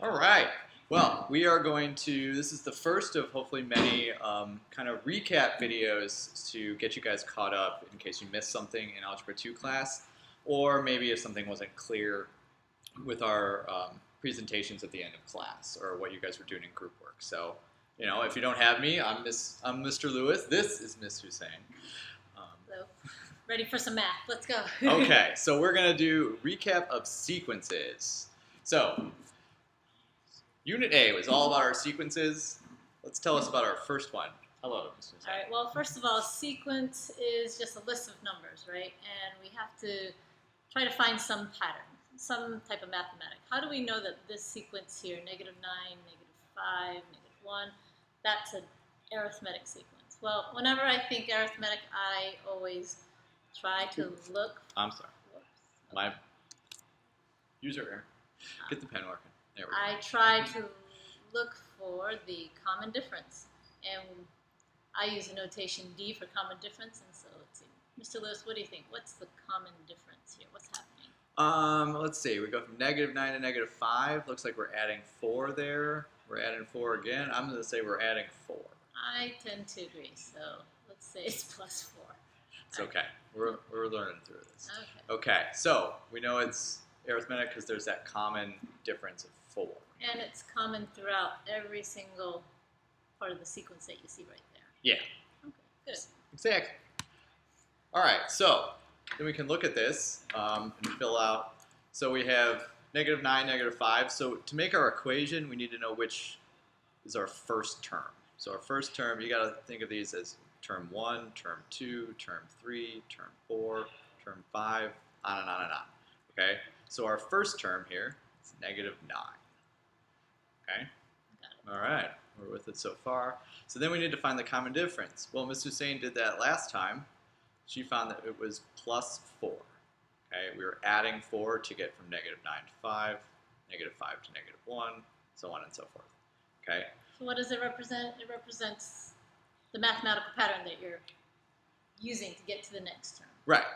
All right. Well, we are going to, this is the first of hopefully many kind of recap videos to get you guys caught up in case you missed something in Algebra 2 class, or maybe if something wasn't clear with our presentations at the end of class, or what you guys were doing in group work. So, if you don't have me, I'm Mr. Lewis. This is Miss Hussein. So, ready for some math. Let's go. Okay, so we're going to do recap of sequences. So, Unit A was all about our sequences. Let's tell us about our first one. Hello, Ms. Hussein. All right, well, first of all, sequence is just a list of numbers, right? And we have to try to find some pattern, some type of mathematic. How do we know that this sequence here, -9, -5, -1, that's an arithmetic sequence? Well, whenever I think arithmetic, I always try to look. I'm sorry. My user error. Get the pen working. There we go. I try to look for the common difference, and I use a notation D for common difference. And so let's see, Mr. Lewis, what do you think? What's the common difference here? What's happening? Let's see. We go from -9 to -5. Looks like we're adding 4 there. We're adding 4 again. I'm going to say we're adding 4. I tend to agree. So let's say it's +4. It's okay. We're learning through this. Okay. Okay. So we know it's arithmetic because there's that common difference of 4. And it's common throughout every single part of the sequence that you see right there. Yeah. Okay, good. Exactly. All right. So then we can look at this and fill out. So we have -9, -5. So to make our equation, we need to know which is our first term. So our first term, you got to think of these as term 1, term 2, term 3, term 4, term 5, on and on and on. Okay? So our first term here is -9. Okay? Got it. All right. We're with it so far. So then we need to find the common difference. Well, Ms. Hussein did that last time. She found that it was +4. Okay? We were adding 4 to get from -9 to 5, -5 to -1, so on and so forth. Okay? So what does it represent? It represents the mathematical pattern that you're using to get to the next term. Right.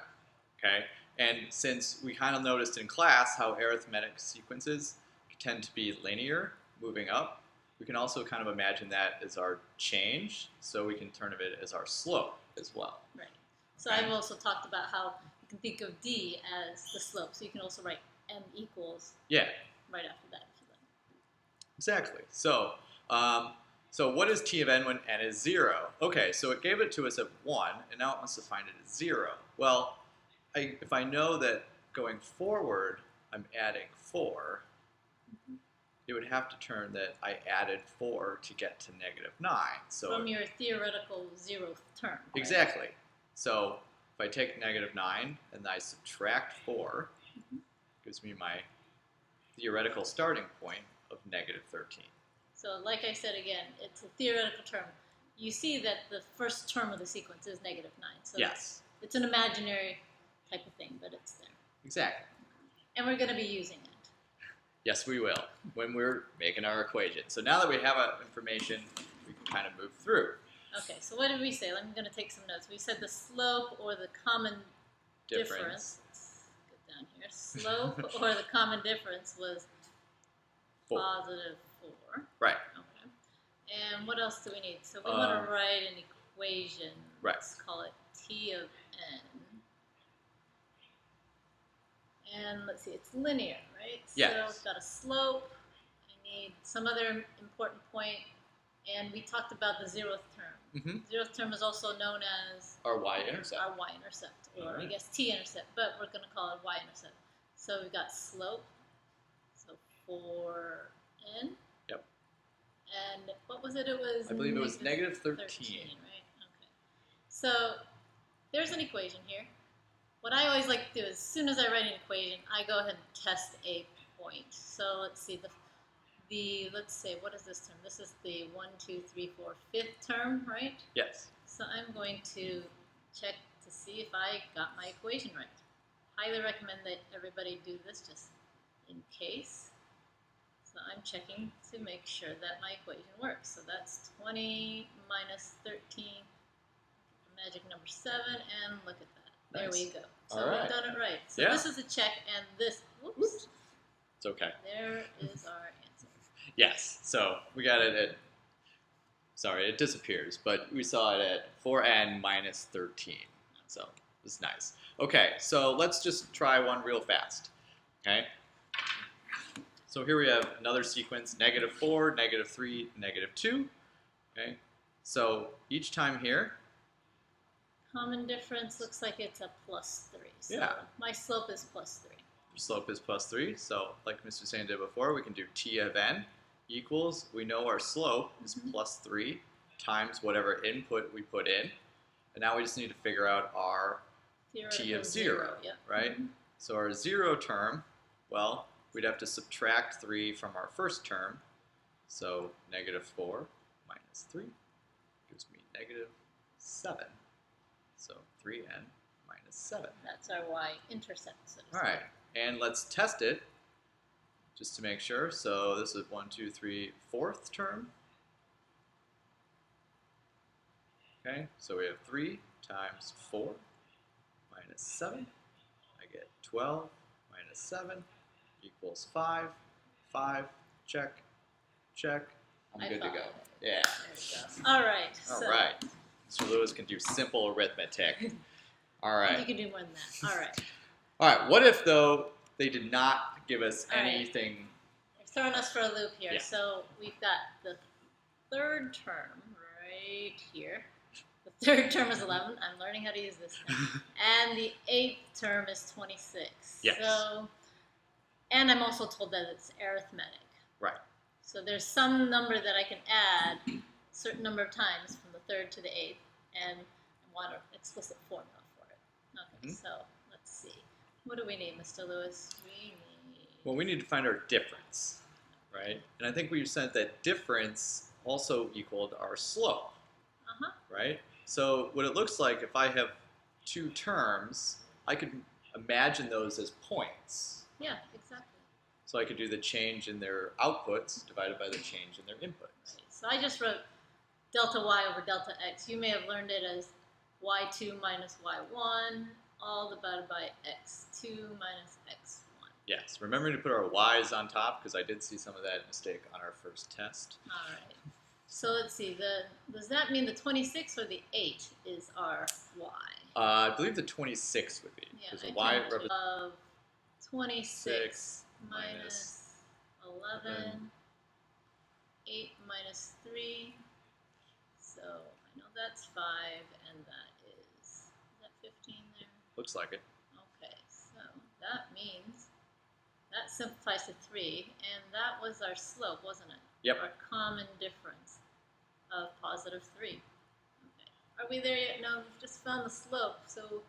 Okay? And since we kind of noticed in class how arithmetic sequences tend to be linear, moving up, we can also kind of imagine that as our change, so we can turn of it as our slope as well. Right. So Okay. I've also talked about how you can think of D as the slope. So you can also write M equals Yeah, right after that if you like. exactly. So, so what is t of n when n is 0? Okay, so it gave it to us at 1, and now it wants to find it at 0. Well, if I know that going forward I'm adding 4, it would have to turn that I added 4 to get to -9. So From your theoretical 0th term. Right? exactly. So if I take -9 and I subtract 4, gives me my theoretical starting point of -13. So like I said again, it's a theoretical term. You see that the first term of the sequence is -9. So Yes, it's an imaginary type of thing, but it's there. exactly. And we're going to be using it. Yes, we will, when we're making our equation. So now that we have our information, we can kind of move through. Okay, so what did we say? I'm going to take some notes. We said the slope or the common difference. Let's get down here. Slope or the common difference was 4. +4. Right. Okay. And what else do we need? So we want to write an equation. Right. Let's call it T of n. And let's see, it's linear, right? Yes. So we've got a slope. I need some other important point. And we talked about the 0th term. Mm-hmm. 0th term is also known as Our y-intercept. our y-intercept, or Alright. I guess t-intercept, but we're going to call it y-intercept. So we've got slope, so 4n. Yep. And what was it? It was I believe it was -13. right? Okay. So there's an equation here. What I always like to do is, as soon as I write an equation, I go ahead and test a point. So let's see, let's say, what is this term? This is the 1, 2, 3, 4, 5th term, right? Yes. So I'm going to check to see if I got my equation right. Highly recommend that everybody do this just in case. So I'm checking to make sure that my equation works. So that's 20 minus 13, magic number 7, and look at that. There Nice. we go. So All right. we've done it right. So Yeah. this is a check, and this, whoops, It's okay. there is our answer. Yes, so we got it at, sorry, it disappears, but we saw it at 4n minus 13. So it's nice. Okay, so let's just try one real fast. Okay. So here we have another sequence, -4, -3, -2. Okay. So each time here, Common difference looks like it's a +3. So Yeah. my slope is +3. the slope is +3. So like Mr. Sand did before, we can do t of n equals, we know our slope is +3 times whatever input we put in. And now we just need to figure out our t of 0, Yeah. right? So our 0 term, well, we'd have to subtract 3 from our first term. So -4 minus 3 gives me -7. So 3n minus 7. That's our y-intercept. So to All speak. right, and let's test it just to make sure. So this is 1, 2, 3, fourth term. Okay, so we have 3 times 4 minus 7. I get 12 minus 7 equals 5. 5, check, check. I'm High good to go. five. Yeah. There we go. All right. All so right. Mr. Lewis can do simple arithmetic. All You right. can do more than that. All right. All right. What if, though, they did not give us All right. anything? You're throwing us for a loop here. Yeah. So we've got the third term right here. The third term is 11. I'm learning how to use this now. And the 8th term is 26. Yes. So, and I'm also told that it's arithmetic. Right. So there's some number that I can add a certain number of times from the 3rd to the 8th, and I want an explicit formula for it. Okay, Mhm. so let's see. What do we need, Mr. Lewis? We need... Well, we need to find our difference, right? And I think we said that difference also equaled our slope, Uh-huh. right? So what it looks like, if I have two terms, I could imagine those as points. Yeah, exactly. So I could do the change in their outputs divided by the change in their inputs. Right. So I just wrote delta y over delta x. You may have learned it as y2 minus y1, all divided by x2 minus x1. Yes, remembering to put our y's on top, because I did see some of that mistake on our first test. All right. So let's see. Does that mean the 26 or the 8 is our y? I believe the 26 would be, Yeah, because I the y can represents of 26 6 minus 11, 8 minus 3. So I know that's 5, and is that 15 there? looks like it. Okay, so that means that simplifies to 3, and that was our slope, wasn't it? Yep. Our common difference of positive 3. Okay. Are we there yet? No, we've just found the slope, so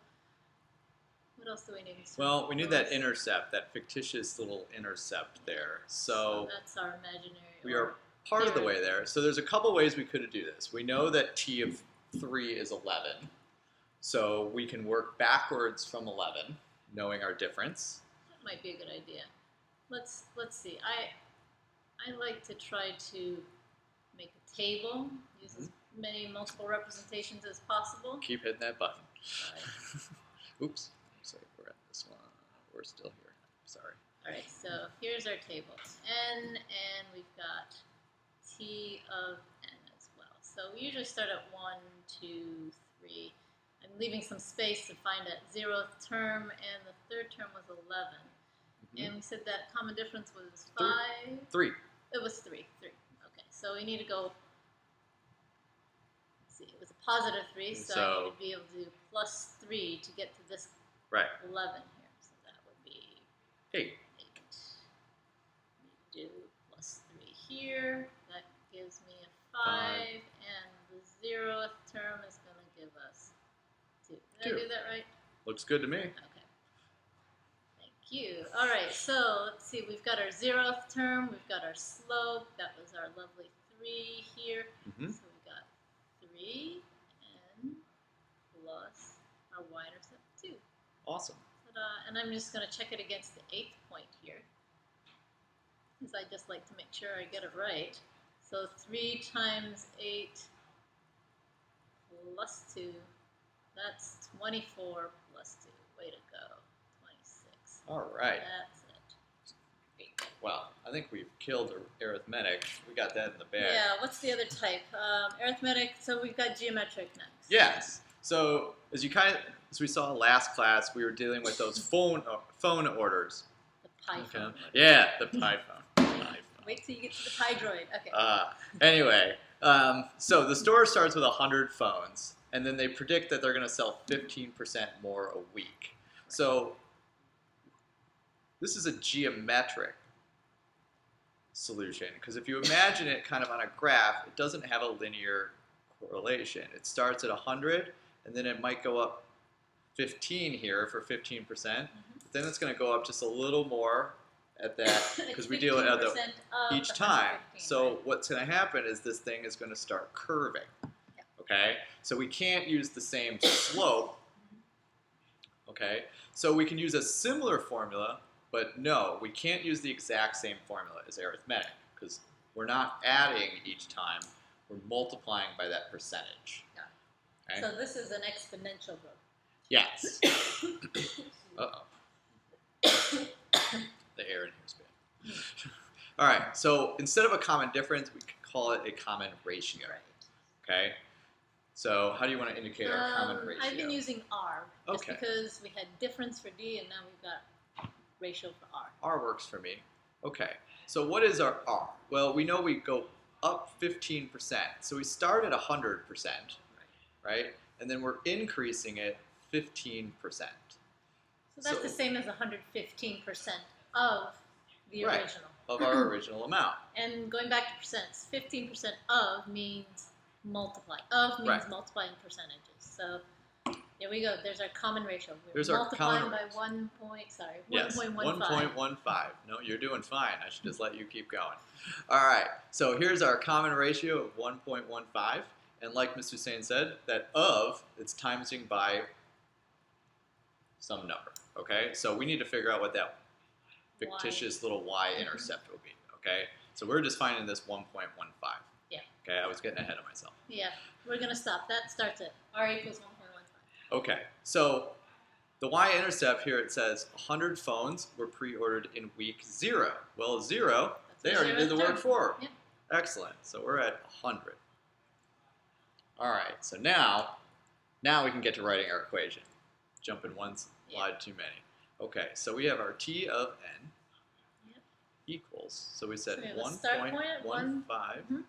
what else do we need? Well, we need that intercept, that fictitious little intercept there. So that's our imaginary. we are part of the way there. So there's a couple ways we could do this. We know that t of 3 is 11. So we can work backwards from 11, knowing our difference. That might be a good idea. Let's see. I like to try to make a table, use as many multiple representations as possible. Keep hitting that button. Right. Oops. Looks like we're at this one. We're still here. Sorry. All right, so here's our table. N, and we've got t of n as well. So we usually start at 1, 2, 3. I'm leaving some space to find a 0th term, and the 3rd term was 11. And we said that common difference was 5. 3. It was 3. 3. Okay, so we need to go. Let's see, it was a positive 3, so I need to be able to do plus 3 to get to this Right. 11 here. So that would be 8. 8. We do plus 3 here. That gives me a 5, and the 0th term is going to give us 2. Did I do that right? Looks good to me. Okay. Thank you. All right, so let's see. We've got our 0th term. We've got our slope. That was our lovely 3 here. Mm-hmm. So we got 3n plus our y-intercept 2. Awesome. Ta-da. And I'm just going to check it against the 8th point here, because I just like to make sure I get it right. So 3 times 8 plus 2, that's 24 plus 2. Way to go. 26. All right. That's it. Great. well, I think we've killed arithmetic. We got that in the bag. Yeah, what's the other type? Arithmetic, so we've got geometric next. Yes. So as we saw last class, we were dealing with those phone orders. The pi Okay. phone. Yeah, the pi phone. Wait till you get to the pi droid. Okay. Anyway, so the store starts with 100 phones, and then they predict that they're going to sell 15% more a week. So this is a geometric solution, because if you imagine it kind of on a graph, it doesn't have a linear correlation. It starts at 100, and then it might go up 15 here for 15%, but then it's going to go up just a little more at that, because we deal with each time. So right? what's going to happen is this thing is going to start curving. Okay, so we can't use the same slope. Okay, so we can use a similar formula, but no, we can't use the exact same formula as arithmetic, because we're not adding each time, we're multiplying by that percentage. Okay? So this is an exponential growth. Yes. Uh-oh. The air in here is bad. All right, so instead of a common difference, we could call it a common ratio. Right. Okay? So how do you want to indicate our common ratio? I've been using R, just Okay. because we had difference for D, and now we've got ratio for R. R works for me. Okay, so what is our R? Well, we know we go up 15%. So we start at 100%, right? And then we're increasing it 15%. So that's the same as 115% of the Right. original. Of our original amount. And going back to percents, 15% of means multiply. Of means Right. multiplying percentages. So there we go. There's our common ratio. We're There's our multiplying common by ratio. 1.15. Yes, 1.15. No, you're doing fine. I should just let you keep going. All right, so here's our common ratio of 1.15. And like Mr. Hussain said, that of, it's timesing by some number. Okay, so we need to figure out what that fictitious little y-intercept will be. Okay, so we're just finding this 1.15. Yeah. Okay, I was getting ahead of myself. Yeah, we're going to stop. That starts at R equals 1.15. Okay, so the y-intercept here, it says 100 phones were pre-ordered in week 0. Well, 0, they That's already what did the zero's work done. for. Yep. Excellent. So we're at 100. All right, so now we can get to writing our equation. Jumping one slide too many. Okay, so we have our t of n Yep. equals, so we said So we have a start point at 1.15. Mhm.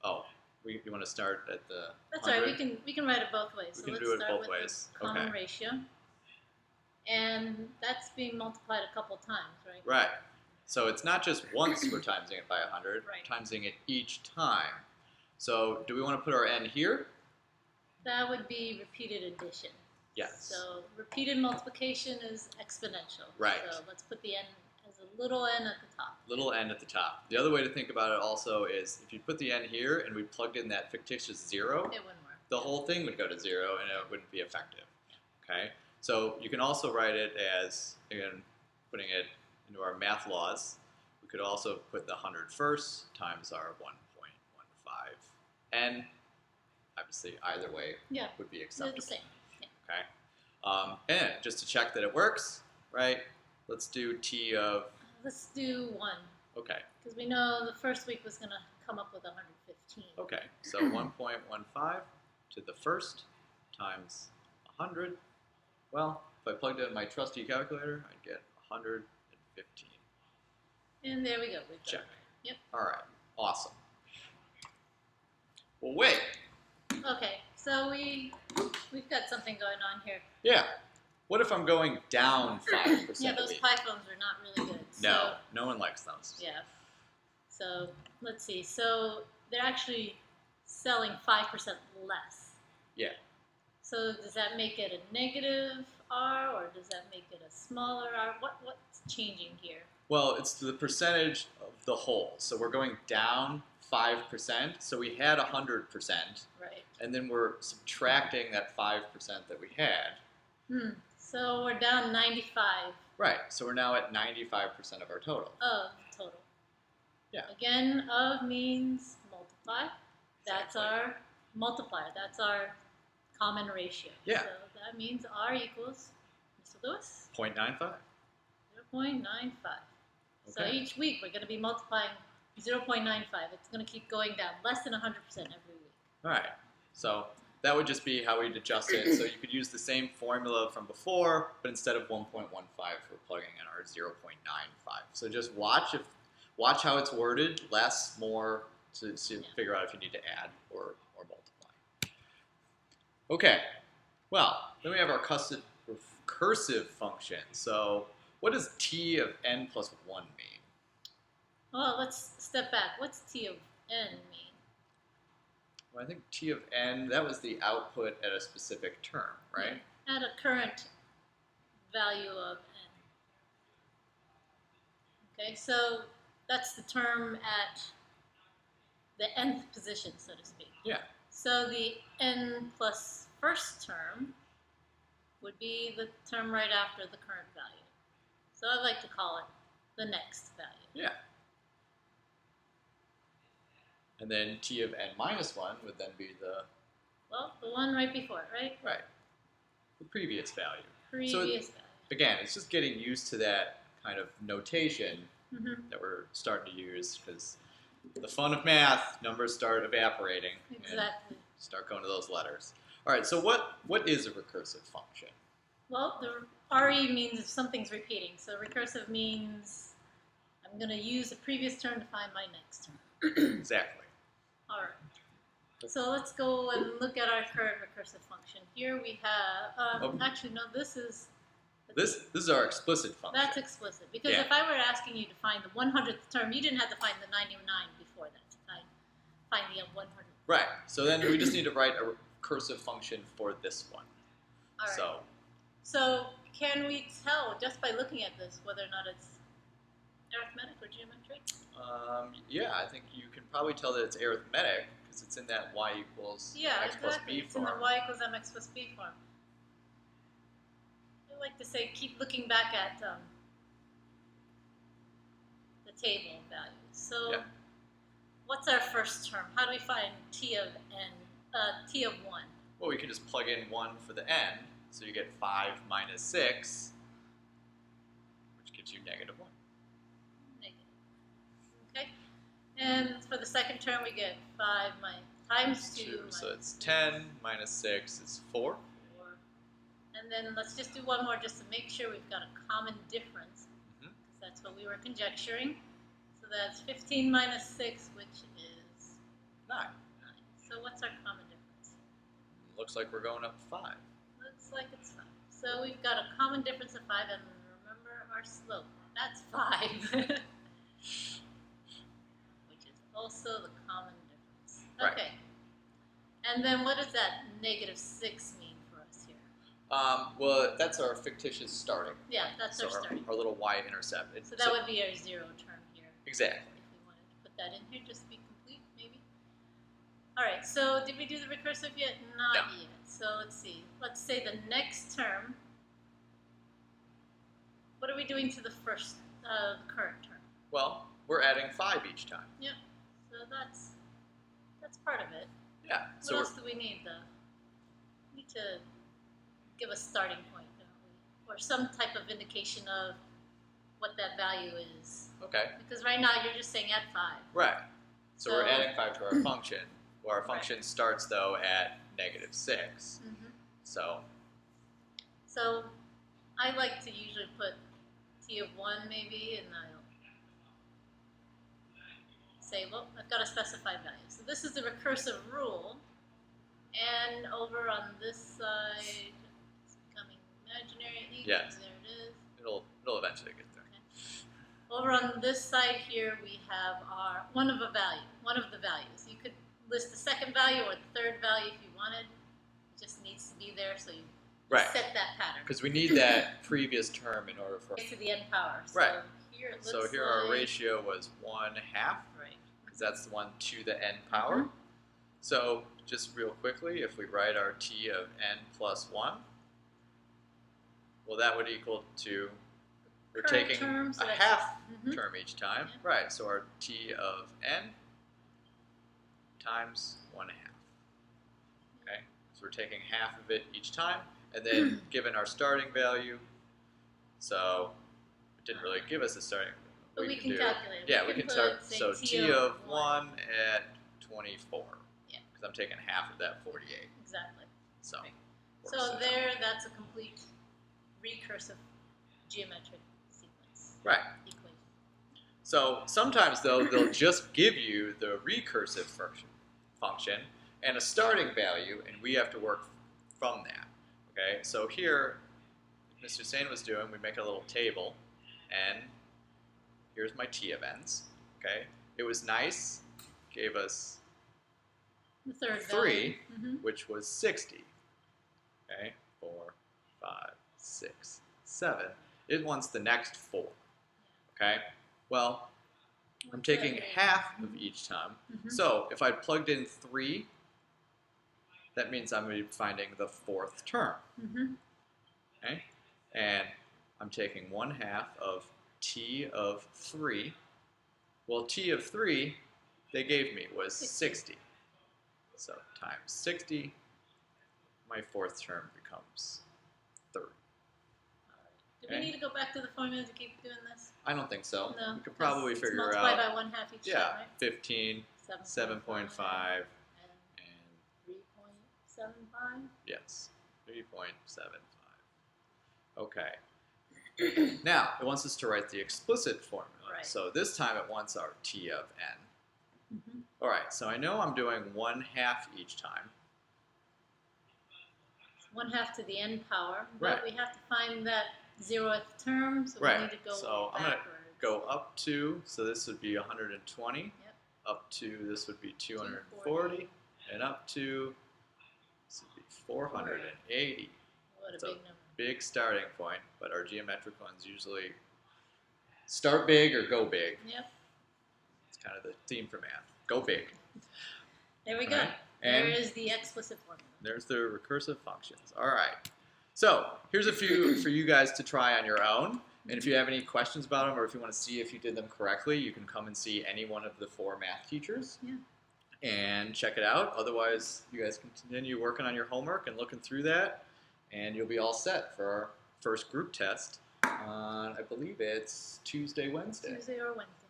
Oh, you want to start at the That's 100? all right. We can write it both ways. We So can let's do it start both with ways. the common Okay. ratio. And that's being multiplied a couple times, right? Right. So it's not just once we're timesing it by 100, Right. timesing it each time. So do we want to put our n here? That would be repeated addition. Yes. So repeated multiplication is exponential. Right. So let's put the n as a little n at the top. Little n at the top. The other way to think about it also is if you put the n here and we plugged in that fictitious 0, It wouldn't work. the whole thing would go to 0 and it wouldn't be effective. Okay? So you can also write it as, again, putting it into our math laws, we could also put the 100 first times our 1.15 n. Obviously, either way Yeah, would be they're acceptable. the same. Yeah. Okay? And just to check that it works, right, let's do t of, Let's do 1, okay, because we know the first week was going to come up with 115. okay. So 1.15 to the first times 100. Well, if I plugged in my trusty calculator, I'd get 115. And there we go. We've got Check. it. Yep. All right, awesome. Well, wait. Okay, so we've got something going on here. Yeah. What if I'm going down 5% Yeah, a those week? pi phones are not really good. No, no one likes those. Yeah. So let's see. So they're actually selling 5% less. Yeah. So does that make it a negative R, or does that make it a smaller R? What's changing here? Well, it's the percentage of the whole. So we're going down 5%. So we had 100%, Right. and then we're subtracting that 5% that we had. So we're down 95 Right. So we're now at 95% of our total. of total. Yeah. Again, of means multiply. That's Exactly. our multiplier. That's our common ratio. Yeah. So that means R equals, Mr. Lewis, 0.95. 0.95. So Okay. each week we're going to be multiplying 0.95. It's going to keep going down, less than 100% every week. All right. So that would just be how we'd adjust it. So you could use the same formula from before, but instead of 1.15, we're plugging in our 0.95. So just watch how it's worded, less, more, to figure out if you need to add or multiply. Okay. Well, then we have our recursive function. So what does t of n plus 1 mean? Well, let's step back. What's t of n mean? Well, I think t of n, that was the output at a specific term, right? At a current value of n. Okay, so that's the term at the nth position, so to speak. Yeah. So the n plus first term would be the term right after the current value. So I like to call it the next value. Yeah. And then t of n minus 1 would then be the one right before it, right? right, the previous value. Previous value. Again, it's just getting used to that kind of notation Mm-hmm. that we're starting to use because the fun of math, numbers start evaporating and Exactly. start going to those letters. All right, so what is a recursive function? Well, the RE means if something's repeating. So recursive means I'm going to use the previous term to find my next term. Exactly. All right. So let's go and look at our current recursive function. Here we have, actually, no, this is our explicit function. That's explicit. Because Yeah. if I were asking you to find the 100th term, you didn't have to find the 99 before that to find the 100th. Right. So then we just need to write a recursive function for this one. All right. So can we tell just by looking at this whether or not it's arithmetic or geometric? Yeah, I think you can probably tell that it's arithmetic because it's in that y equals x plus exactly. b It's form. in the y equals mx plus b form. I like to say keep looking back at the table values. So Yeah. what's our first term? How do we find t of n? T of 1. Well, we can just plug in 1 for the n, so you get 5 minus 6, which gives you negative 1. Negative. Okay. And for the second term, we get 5 times 2 minus So it's 10 minus 6 is 4. 4. And then let's just do one more just to make sure we've got a common difference, because that's what we were conjecturing. So that's 15 minus 6, which is 9. 9. So what's our common difference? Looks like we're going up 5. Looks like it's 5. So we've got a common difference of 5, and remember our slope. That's 5. Which is also the common difference. Right. Okay. And then what does that negative 6 mean for us here? Well, that's our fictitious starting. Yeah, that's So our starting. our little y-intercept. So that would be our 0 term here. Exactly. If we wanted to put that in here, just to be complete, maybe. All right, so did we do the recursive yet? Not No. yet. So let's see. Let's say the next term. What are we doing to the first, current term? Well, we're adding 5 each time. Yep. So that's part of it. Yeah. What So else do we need, though? We need to give a starting point, don't we? Or some type of indication of what that value is. okay. Because right now you're just saying add 5. Right. So we're So- adding 5 to our function. Well, our function starts, though, at negative 6. Mm-hmm. So, So I like to usually put t of 1 maybe, and I'll say, well, I've got a specified value. So this is the recursive rule. And over on this side, it's becoming imaginary. Yes. There it is. it'll eventually get there. Over on this side here, we have our one of the values. You could list the second value or the third value if you wanted. It just needs to be there, so you Right. set that pattern. Because we need that previous term in order for... To the n power. So Right. Here it looks So here like, our ratio was 1/2, Right. because that's the 1 to the n power. Mhm. So just real quickly, if we write our t of n plus 1, well, that would equal to... We're Current taking term, so a that's half Mhm. term each time. Yeah. Right, so our t of n times 1/2. Okay, so we're taking half of it each time, and then given our starting value, so it didn't really give us a starting, But we can do. calculate it. Yeah, we can put, start. say, So t of 1 at 24. Yeah. Because I'm taking half of that 48. Exactly. So. Right. works So out. there, that's a complete recursive geometric sequence Right. equation. So sometimes though they'll just give you the recursive function and a starting value, and we have to work from that. Okay. So here, Mr. Sane was doing, we make a little table, and here's my t of n's. Okay. It was nice. Gave us The third 3, value. which was 60. Okay, 4, 5, 6, 7. It wants the next 4. Okay, well, I'm taking half of each time. So if I plugged in 3, that means I'm going to be finding the 4th term. Okay, and I'm taking 1/2 of t of 3. Well, t of 3 they gave me was 60. So times 60, my 4th term becomes 30. Do we need to go back to the formula to keep doing this? I don't think so. No. We could probably it's figure multiply out. by 1/2 each Yeah, time, right? 15, 7.5, and and 3.75. yes, 3.75. Okay. Now, it wants us to write the explicit formula. Right. So this time it wants our t of n. Mm-hmm. All right, so I know I'm doing 1/2 each time. 1/2 to the n power, but Right. we have to find that 0th term, so Right. we need to go So I'm gonna backwards. Go up to, so this would be 120. Yep. Up to, this would be 240. And up to, this would be 480. What a So big number. big starting point, but our geometric ones usually start big or go big. Yep. It's kind of the theme for math. Go big. There we go. Right. There And is the explicit formula. there's the recursive functions. All right. So here's a few for you guys to try on your own. And if you have any questions about them, or if you want to see if you did them correctly, you can come and see any one of the 4 math teachers. Yeah. And check it out. Otherwise, you guys can continue working on your homework and looking through that. And you'll be all set for our first group test on, I believe it's Tuesday, Wednesday. Tuesday or Wednesday.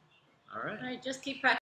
All right. All right, just keep practicing.